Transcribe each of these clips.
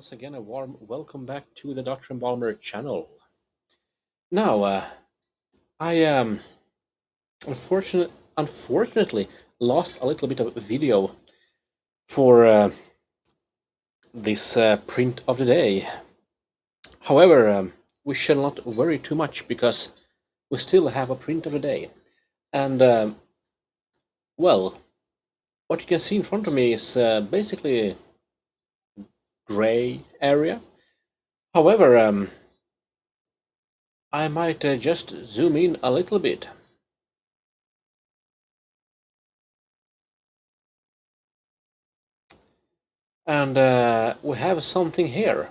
once again a warm welcome back to the DrMBalmer channel. Now, I unfortunately lost a little bit of video for this print of the day. However, we shall not worry too much because we still have a print of the day. And, well, what you can see in front of me is basically gray area. However, I might just zoom in a little bit. And we have something here.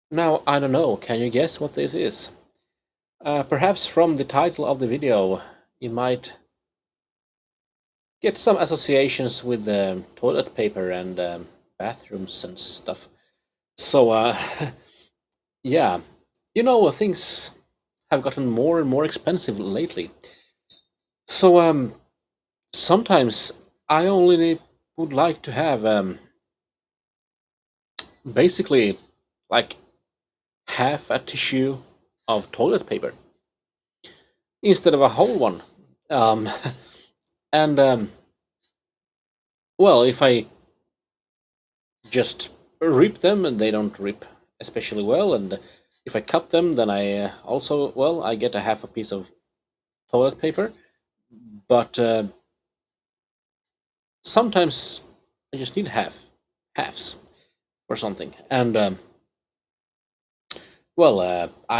Now, I don't know, can you guess what this is? Perhaps from the title of the video, you might get some associations with toilet paper and bathrooms and stuff. So, yeah, things have gotten more and more expensive lately. So, sometimes I only would like to have basically like half a tissue of toilet paper instead of a whole one. Um, and well, if I just rip them, and they don't rip especially well, and if I cut them, then I I get a half a piece of toilet paper. But sometimes I just need halves or something, and I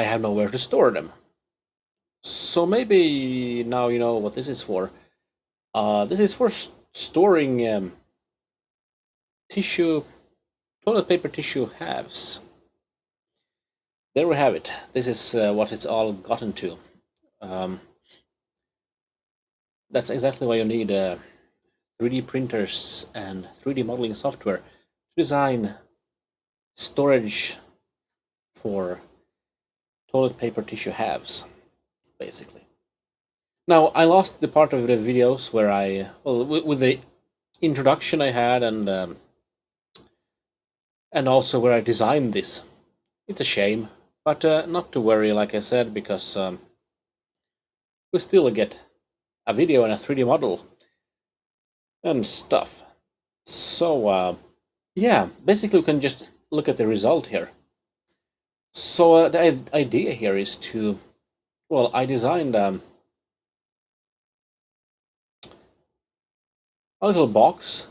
have nowhere to store them. So maybe now you know what this is for. This is for storing tissue, toilet paper tissue halves. There we have it. This is what it's all gotten to. Um, that's exactly why you need 3D printers and 3D modeling software to design storage for toilet paper tissue halves, basically. Now, I lost the part of the videos where with the introduction I had, and also where I designed this. It's a shame, but not to worry, like I said, because we still get a video and a 3D model and stuff. So, yeah, basically we can just look at the result here. So the idea here is to, I designed a little box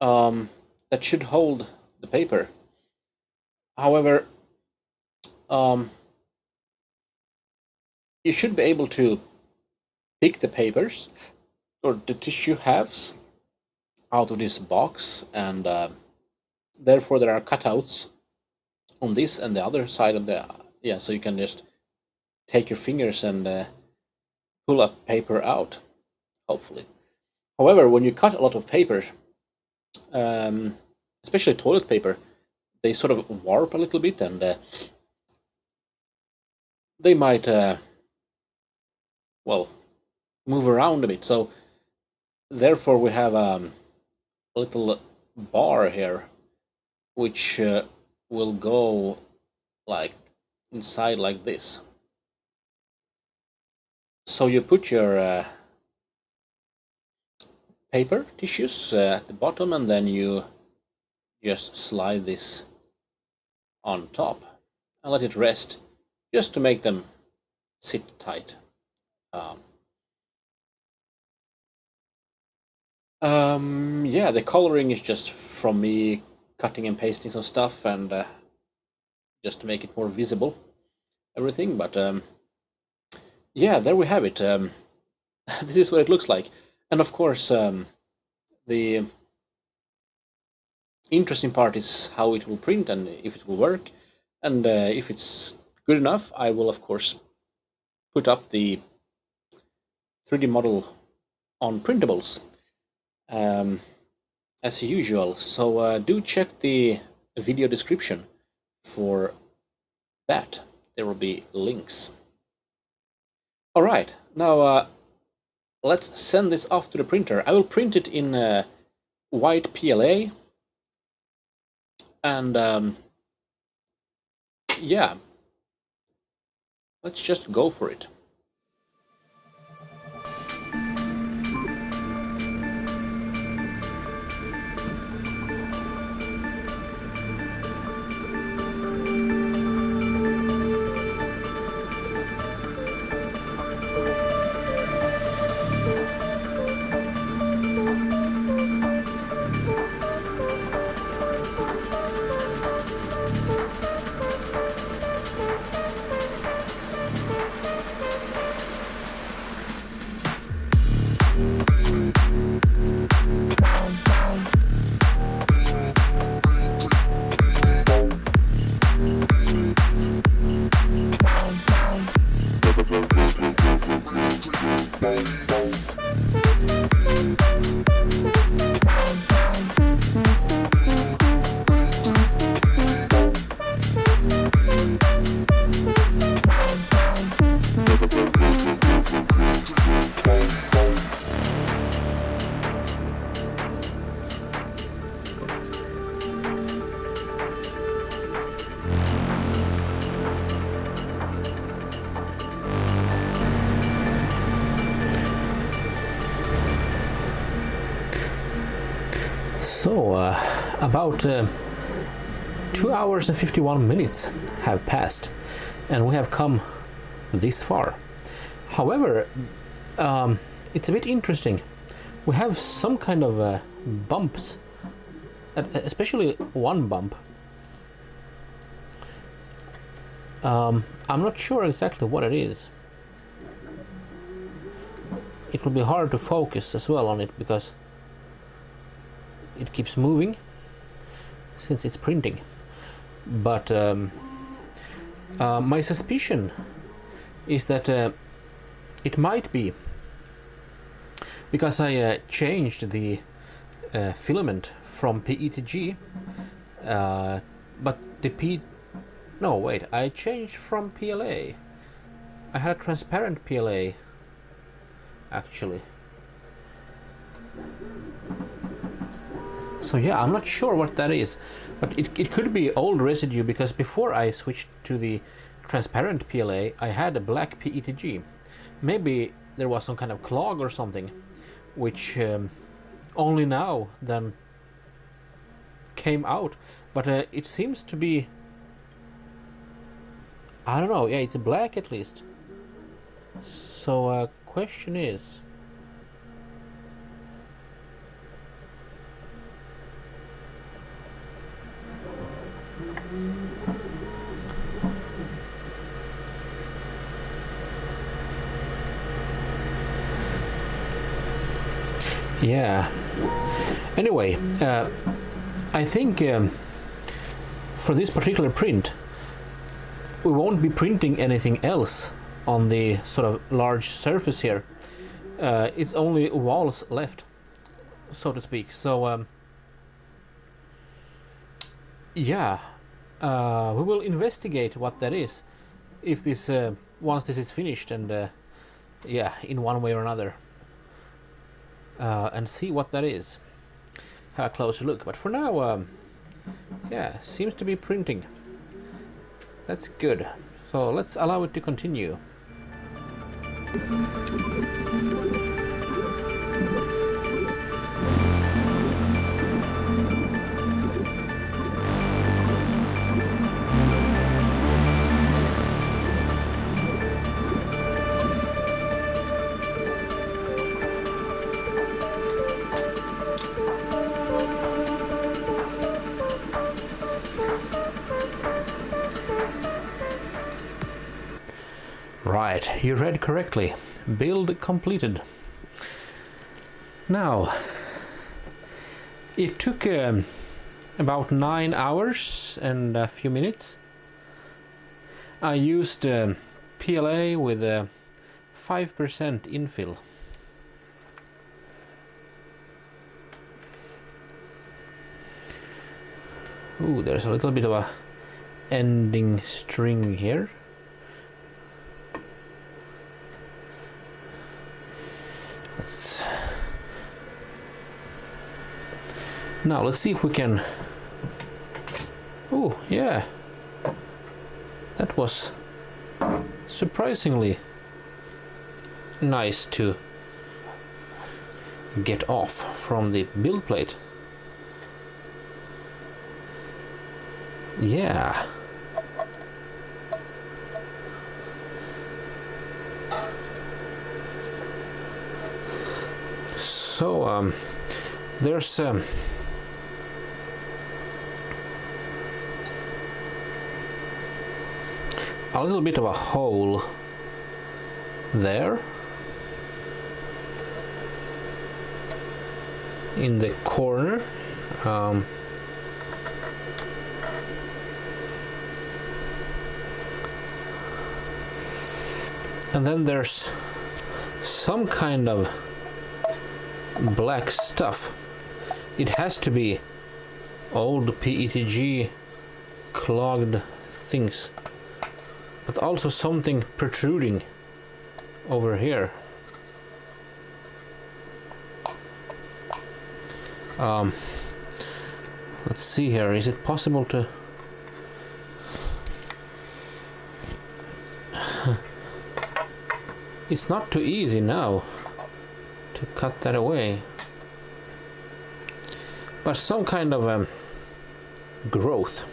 that should hold the paper. However, you should be able to pick the papers or the tissue halves out of this box, and therefore there are cutouts on this and the other side of the so you can just take your fingers and pull a paper out, hopefully. However, when you cut a lot of paper, especially toilet paper, they sort of warp a little bit, and they might move around a bit. So therefore we have a little bar here which will go like inside like this. So you put your paper tissues at the bottom, and then you just slide this on top and let it rest, just to make them sit tight. Yeah, the coloring is just from me cutting and pasting some stuff, and just to make it more visible, everything. But yeah, there we have it. This is what it looks like, and of course, the interesting part is how it will print and if it will work, and if it's good enough, I will of course put up the 3D model on Printables, as usual. So do check the video description for that. There will be links. All right, now let's send this off to the printer. I will print it in white PLA, And yeah, let's just go for it. So, about 2 hours and 51 minutes have passed, and we have come this far. However, it's a bit interesting. We have some kind of bumps, especially one bump. I'm not sure exactly what it is. It will be hard to focus as well on it because it keeps moving since it's printing. But my suspicion is that it might be because I changed the filament from PETG, but the no, wait, I changed from PLA. I had a transparent PLA actually. So yeah, I'm not sure what that is, but it could be old residue because before I switched to the transparent PLA I had a black PETG. Maybe there was some kind of clog or something, which only now then came out. But it seems to be, I don't know, yeah, it's black at least. So question is, yeah. Anyway, I think for this particular print we won't be printing anything else on the sort of large surface here. It's only walls left, so to speak. So yeah, we will investigate what that is if this once this is finished, and yeah, in one way or another, and see what that is. Have a closer look. But for now, yeah, seems to be printing. That's good. So let's allow it to continue. Right, you read correctly. Build completed. Now, it took about 9 hours and a few minutes. I used PLA with 5% infill. Ooh, there's a little bit of a ending string here. Now let's see if we can Oh, yeah. That was surprisingly nice to get off from the build plate. Yeah. So there's a little bit of a hole there in the corner. And then there's some kind of black stuff. It has to be old PETG clogged things, but also something protruding over here. Let's see here, is it possible to it's not too easy now to cut that away, but some kind of growth.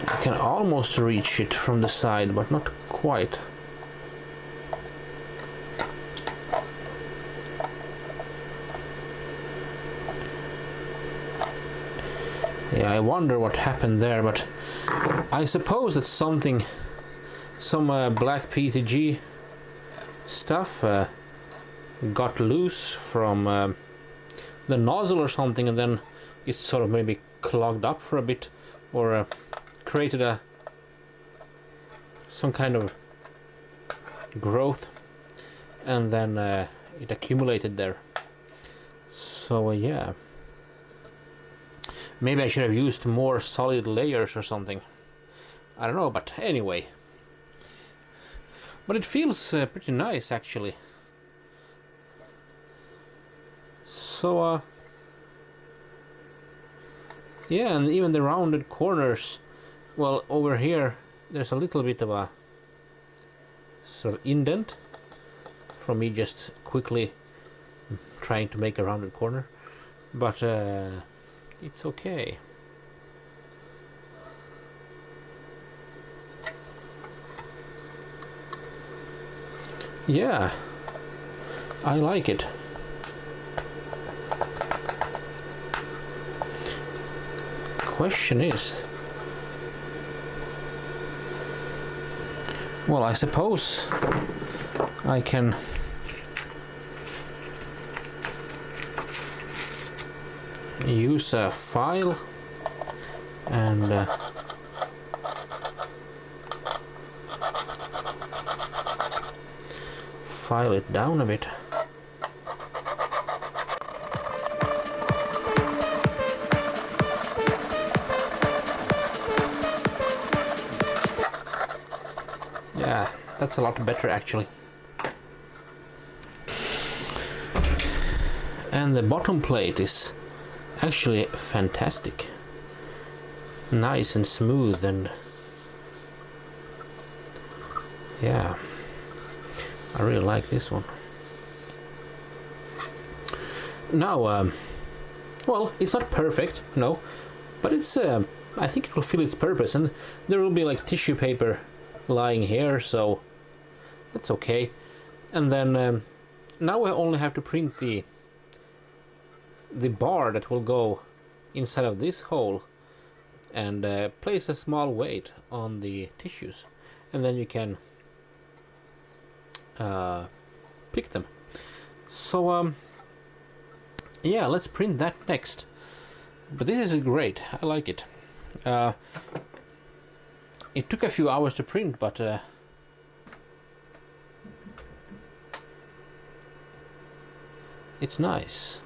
I can almost reach it from the side, but not quite. Yeah, I wonder what happened there, but I suppose that some black PETG stuff got loose from the nozzle or something, and then it sort of maybe clogged up for a bit, or created some kind of growth, and then it accumulated there. So yeah. Maybe I should have used more solid layers or something. I don't know, but anyway. But it feels pretty nice, actually. So, yeah, and even the rounded corners. Well, over here, there's a little bit of a sort of indent from me just quickly trying to make a rounded corner. But, it's okay. Yeah, I like it. Question is, well, I suppose I can use a file and file it down a bit. Yeah, that's a lot better actually. And the bottom plate is actually fantastic. Nice and smooth, and yeah, I really like this one. Now, well, it's not perfect, no, but it's I think it will fill its purpose, and there will be like tissue paper lying here, so that's okay. And then now I only have to print the bar that will go inside of this hole, and place a small weight on the tissues, and then you can pick them. So yeah, let's print that next. But this is great, I like it. It took a few hours to print, but it's nice.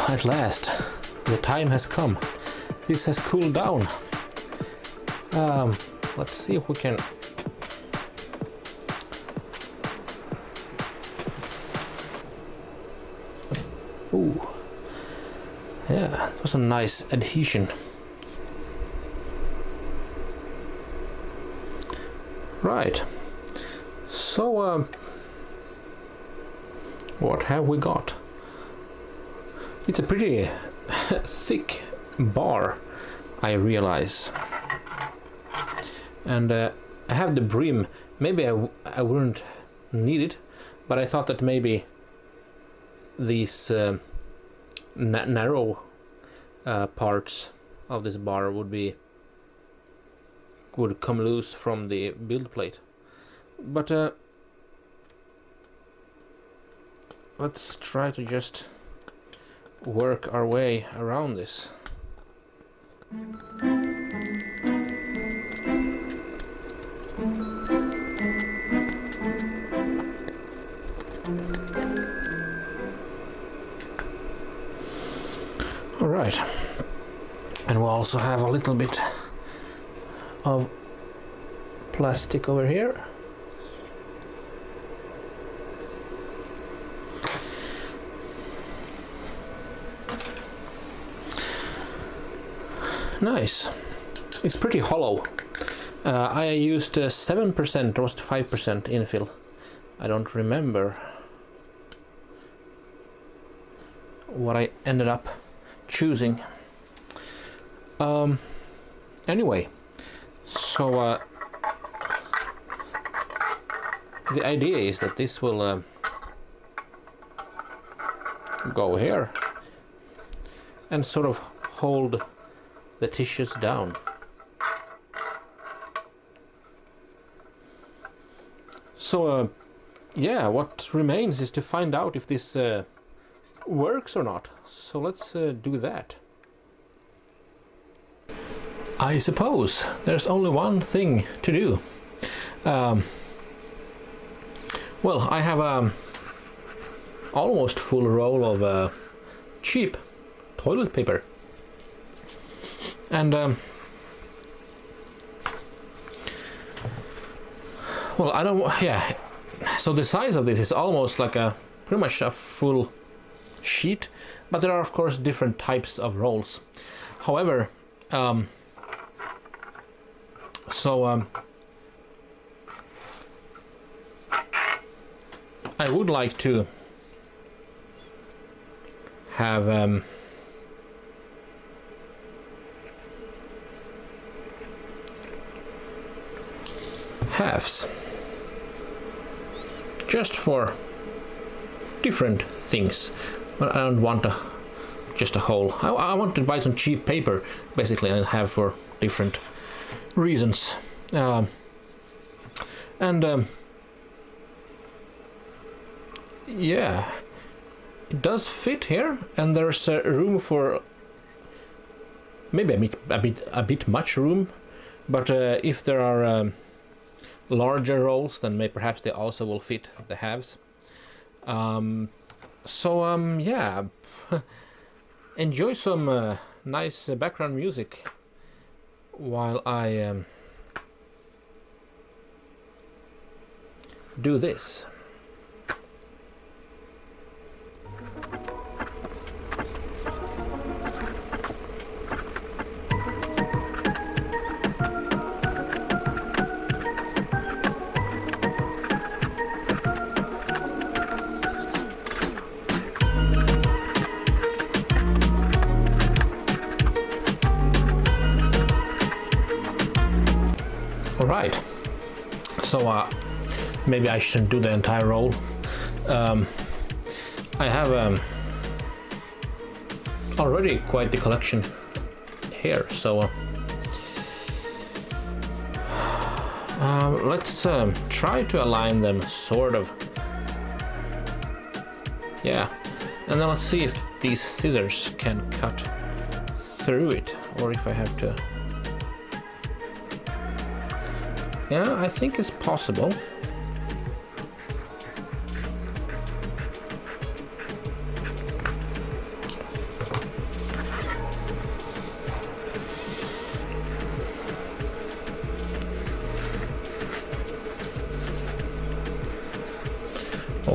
at last, the time has come. This has cooled down. Let's see if we can... Ooh. Yeah, that was a nice adhesion. Right. So, what have we got? It's a pretty thick bar, I realize. And I have the brim. Maybe I wouldn't need it, but I thought that maybe these narrow parts of this bar would come loose from the build plate. But let's try to just work our way around this. All right, and we'll also have a little bit of plastic over here. Nice. It's pretty hollow. I used 7% or was it 5% infill. I don't remember what I ended up choosing. Anyway, so the idea is that this will go here and sort of hold the tissues down. So yeah, what remains is to find out if this works or not. So let's do that. I suppose there's only one thing to do. Well, I have almost full roll of cheap toilet paper. And well, I don't. Yeah. So the size of this is almost like pretty much a full sheet, but there are of course different types of rolls. However, I would like to have halves, just for different things, but I don't want just a whole. I want to buy some cheap paper basically and have for different reasons. Yeah, it does fit here, and there's room for maybe a bit much room, but if there are larger rolls, then perhaps they also will fit the halves. Yeah, enjoy some nice background music while I do this. Alright, so maybe I shouldn't do the entire roll. I have already quite the collection here, so let's try to align them, sort of. Yeah, and then let's see if these scissors can cut through it, or if I have to. Yeah, I think it's possible.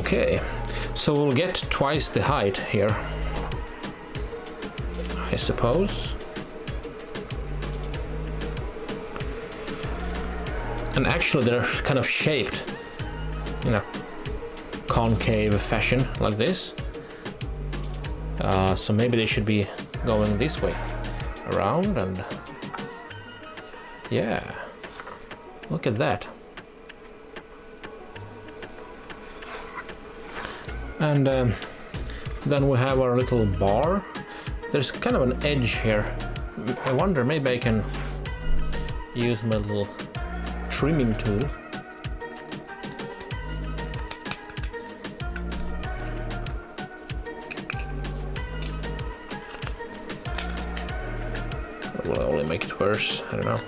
Okay, so we'll get twice the height here, I suppose. And actually they're kind of shaped in a concave fashion like this. So maybe they should be going this way around, and yeah, look at that. And then we have our little bar. There's kind of an edge here. I wonder, maybe I can use my little trimming tool. It will only make it worse, I don't know.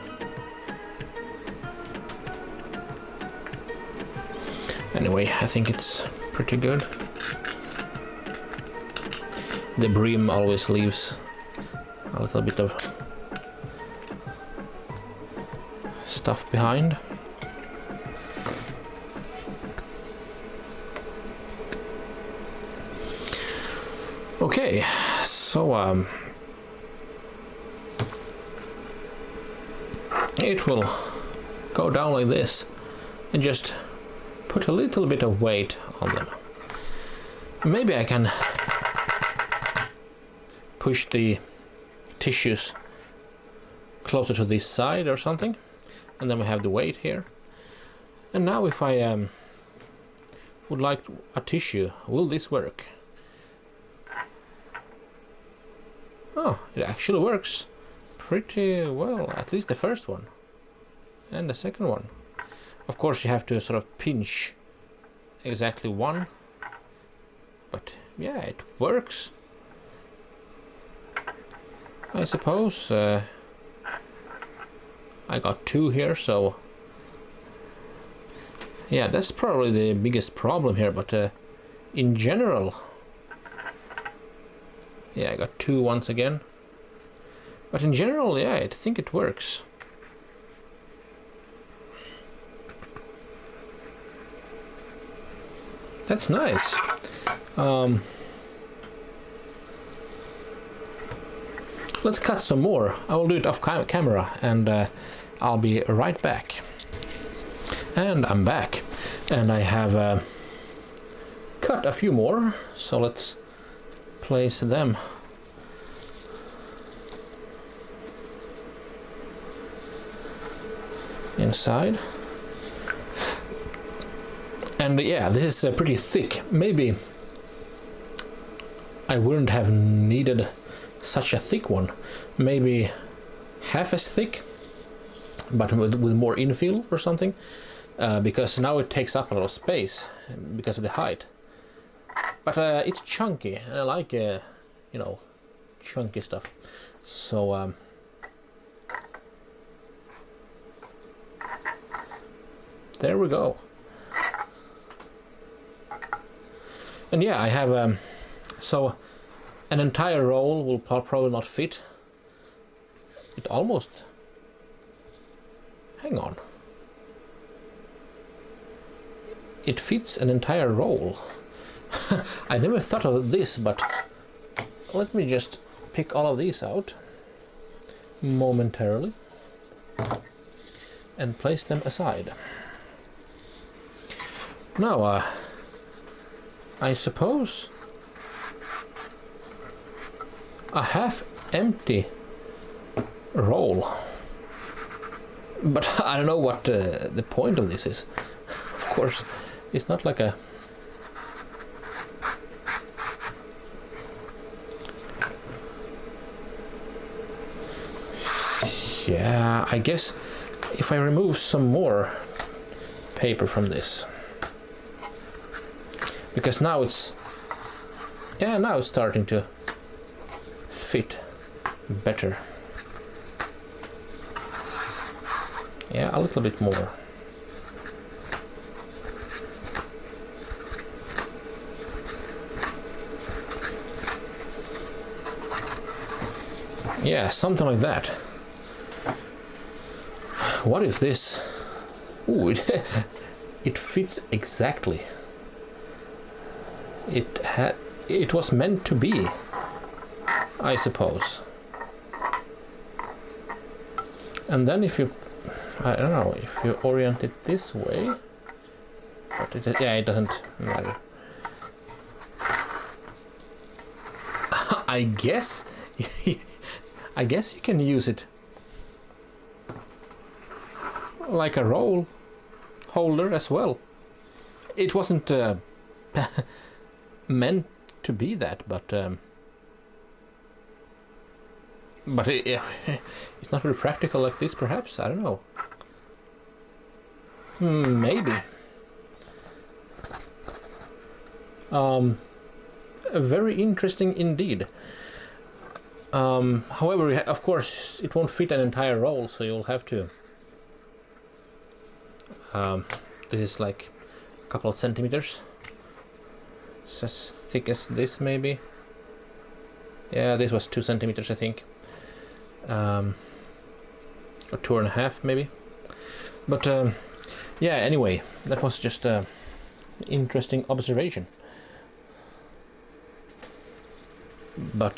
Anyway, I think it's pretty good. The brim always leaves a little bit of stuff behind. Okay, so it will go down like this and just put a little bit of weight on them. Maybe I can push the tissues closer to this side or something, and then we have the weight here. And now if I would like a tissue, will this work? Oh, it actually works pretty well, at least the first one and the second one. Of course you have to sort of pinch exactly one, but yeah, it works, I suppose. I got two here, so yeah, that's probably the biggest problem here, but in general, yeah, I got two once again, but in general, yeah, I think it works. That's nice. Let's cut some more. I will do it off camera, and I'll be right back. And I'm back, and I have cut a few more, so let's place them inside. And yeah, this is pretty thick. Maybe I wouldn't have needed such a thick one. Maybe half as thick, but with more infill or something, because now it takes up a lot of space because of the height. But it's chunky, and I like you know, chunky stuff. So there we go. And yeah, I have so an entire roll will probably not fit. It almost, hang on, it fits an entire roll. I never thought of this, but let me just pick all of these out momentarily and place them aside. Now I suppose a half empty roll, but I don't know what the point of this is. Of course, it's not like a yeah, I guess if I remove some more paper from this, because now it's, yeah, now it's starting to fit better. Yeah, a little bit more. Yeah, something like that. What if this, ooh, it fits exactly. it was meant to be, I suppose. And then if you, I don't know, if you orient it this way, but it doesn't matter. I guess you can use it like a roll holder as well. It wasn't meant to be that, but it's not very practical like this, perhaps. I don't know. Maybe. Very interesting indeed. However, of course, it won't fit an entire roll, so you'll have to. This is like a couple of centimeters. It's as thick as this, maybe. Yeah, this was 2 centimeters, I think. Or 2.5, maybe. But yeah, anyway, that was just an interesting observation. But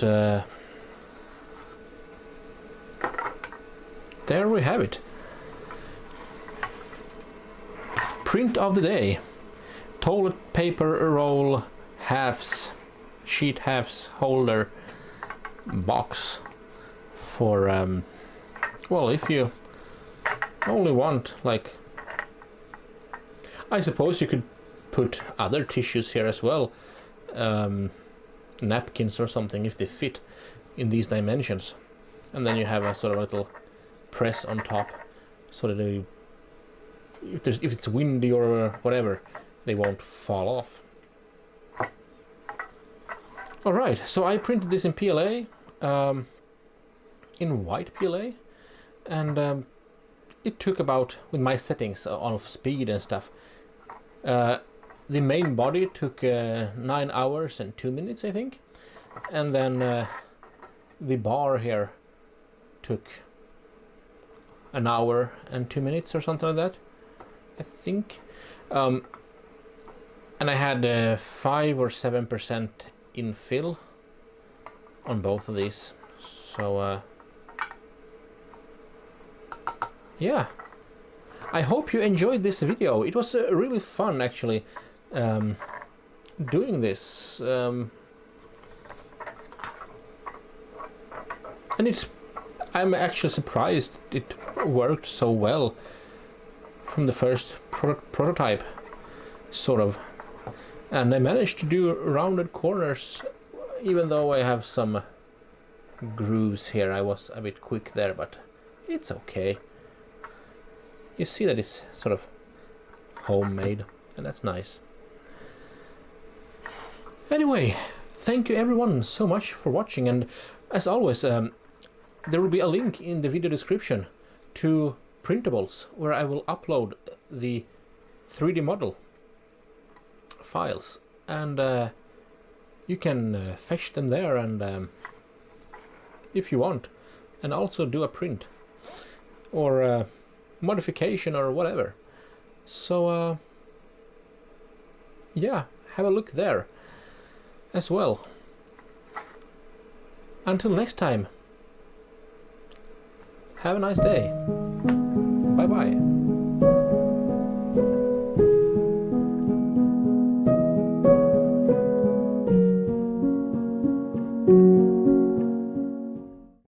there we have it. Print of the day. Toilet paper roll halves, sheet halves holder box for well, if you only want, like, I suppose you could put other tissues here as well, napkins or something if they fit in these dimensions, and then you have a sort of little press on top so that they, if it's windy or whatever, they won't fall off. Alright, so I printed this in PLA, in white PLA, and it took about, with my settings on speed and stuff, the main body took 9 hours and 2 minutes, I think, and then the bar here took 1 hour and 2 minutes or something like that, I think. And I had 5 or 7% infill on both of these, so yeah, I hope you enjoyed this video. It was really fun, actually, doing this, and I'm actually surprised it worked so well from the first prototype, sort of. And I managed to do rounded corners, even though I have some grooves here. I was a bit quick there, but it's okay. You see that it's sort of homemade, and that's nice. Anyway, thank you everyone so much for watching, and as always, there will be a link in the video description to Printables, where I will upload the 3D model files, and you can fetch them there, and if you want, and also do a print or modification or whatever. So yeah, have a look there as well. Until next time, have a nice day. Bye bye.